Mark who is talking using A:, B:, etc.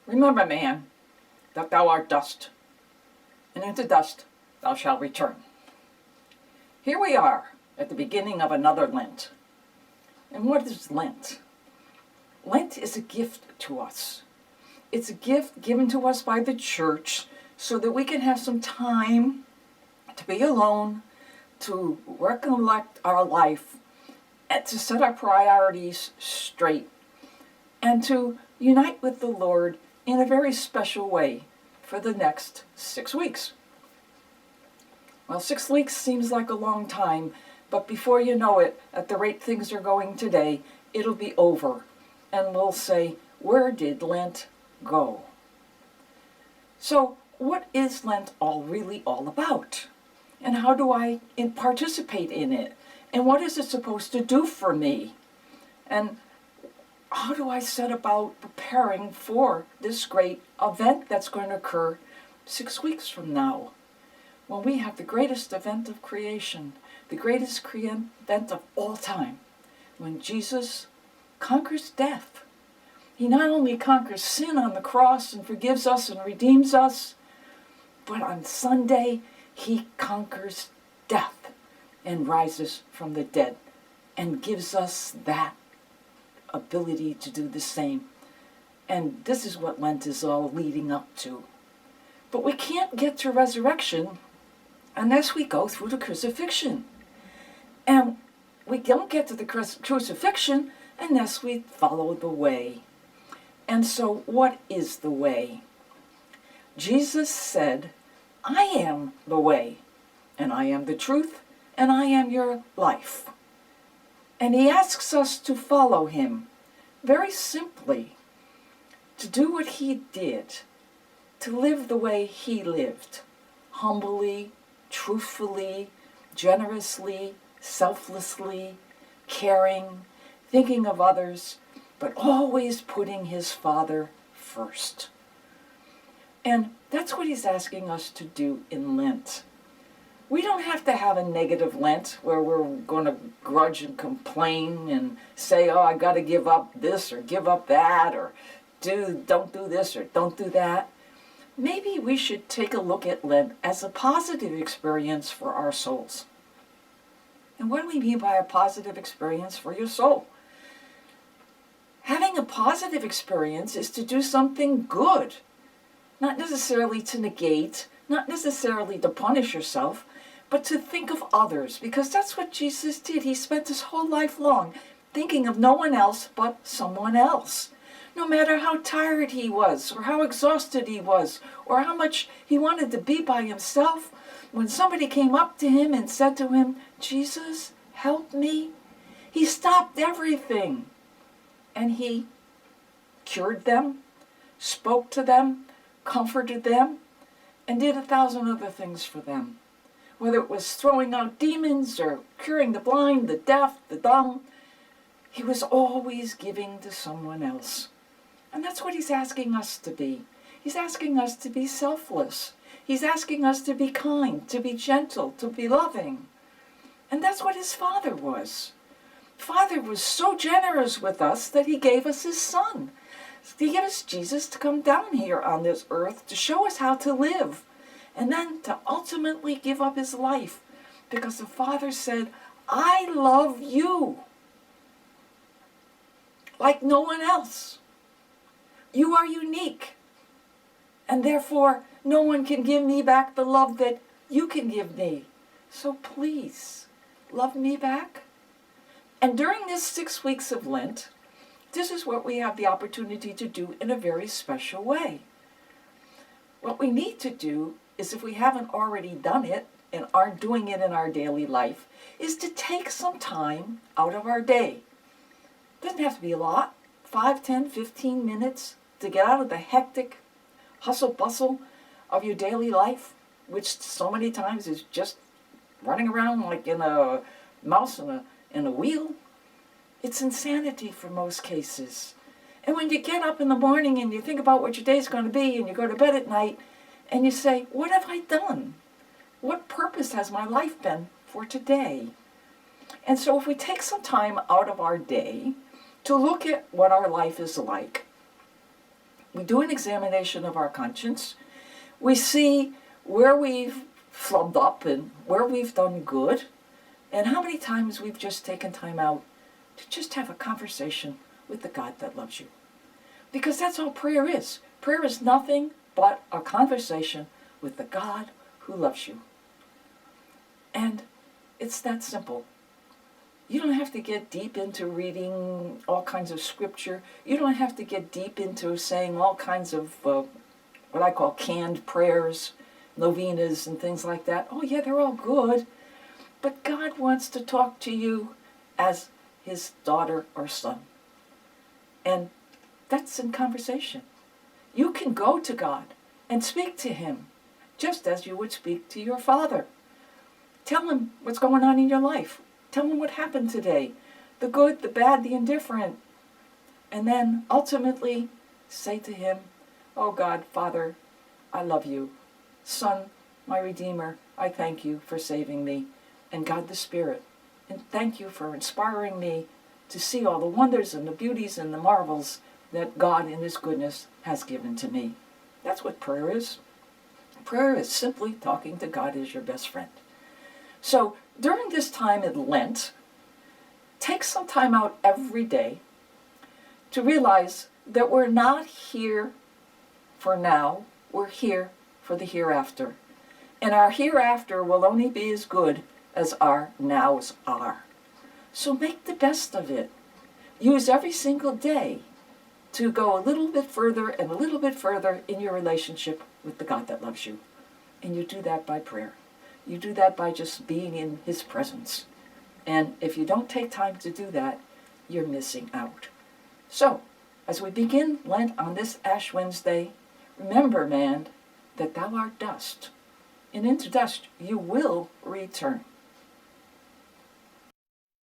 A: Remember, man, that thou art dust, and into dust thou shalt return. Here we are at the beginning of another Lent. And what is Lent? Lent is a gift to us. It's a gift given to us by the church so that we can have some time to be alone, to recollect our life, and to set our priorities straight, and to unite with the Lord in a very special way for the next 6 weeks. Well, 6 weeks seems like a long time, but before you know it, at the rate things are going today, it'll be over. And we'll say, where did Lent go? So, what is Lent really all about? And how do I participate in it? And what is it supposed to do for me? And how do I set about preparing for this great event that's going to occur 6 weeks from now, when we have the greatest event of creation, the greatest event of all time, when Jesus conquers death. He not only conquers sin on the cross and forgives us and redeems us, but on Sunday he conquers death and rises from the dead and gives us that ability to do the same. And this is what Lent is all leading up to. But we can't get to resurrection unless we go through the crucifixion. And we don't get to the crucifixion unless we follow the way. And so what is the way? Jesus said, I am the way, and I am the truth, and I am your life. And he asks us to follow him, very simply, to do what he did, to live the way he lived, humbly, truthfully, generously, selflessly, caring, thinking of others, but always putting his Father first. And that's what he's asking us to do in Lent. We don't have to have a negative Lent where we're going to grudge and complain and say, oh, I got to give up this or give up that, or don't do this or don't do that. Maybe we should take a look at Lent as a positive experience for our souls. And what do we mean by a positive experience for your soul? Having a positive experience is to do something good, not necessarily to negate, not necessarily to punish yourself, but to think of others, because that's what Jesus did. He spent his whole life long thinking of no one else but someone else. No matter how tired he was, or how exhausted he was, or how much he wanted to be by himself, when somebody came up to him and said to him, Jesus, help me, he stopped everything. And he cured them, spoke to them, comforted them, and did 1,000 other things for them. Whether it was throwing out demons or curing the blind, the deaf, the dumb, he was always giving to someone else. And that's what he's asking us to be. He's asking us to be selfless. He's asking us to be kind, to be gentle, to be loving. And that's what his Father was. Father was so generous with us that he gave us his Son. He gave us Jesus to come down here on this earth to show us how to live, and then to ultimately give up his life, because the Father said, I love you like no one else. You are unique, and therefore no one can give me back the love that you can give me. So please, love me back. And during this 6 weeks of Lent, this is what we have the opportunity to do in a very special way. What we need to do is, if we haven't already done it and aren't doing it in our daily life, is to take some time out of our day. It doesn't have to be a lot, 5, 10, 15 minutes to get out of the hectic hustle bustle of your daily life, which so many times is just running around like in a mouse in a wheel. It's insanity for most cases. And when you get up in the morning and you think about what your day's going to be, and you go to bed at night and you say, what have I done? What purpose has my life been for today? And so if we take some time out of our day to look at what our life is like, We do an examination of our conscience. We see where we've flubbed up and where we've done good, and how many times we've just taken time out to just have a conversation with the God that loves you. Because that's all prayer is. Prayer is nothing but a conversation with the God who loves you. And it's that simple. You don't have to get deep into reading all kinds of scripture. You don't have to get deep into saying all kinds of what I call canned prayers, novenas and things like that. Oh yeah, they're all good. But God wants to talk to you as his daughter or son. And that's in conversation. You can go to God and speak to him just as you would speak to your father. Tell him what's going on in your life. Tell him what happened today. The good, the bad, the indifferent. And then ultimately say to him, oh God, Father, I love you. Son, my Redeemer, I thank you for saving me. And God the Spirit. And thank you for inspiring me to see all the wonders and the beauties and the marvels that God in his goodness has given to me. That's what prayer is. Prayer is simply talking to God as your best friend. So during this time in Lent, take some time out every day to realize that we're not here for now, we're here for the hereafter. And our hereafter will only be as good as our nows are. So make the best of it. Use every single day to go a little bit further and a little bit further in your relationship with the God that loves you. And you do that by prayer. You do that by just being in his presence. And if you don't take time to do that, you're missing out. So, as we begin Lent on this Ash Wednesday, remember, man, that thou art dust, and into dust you will return.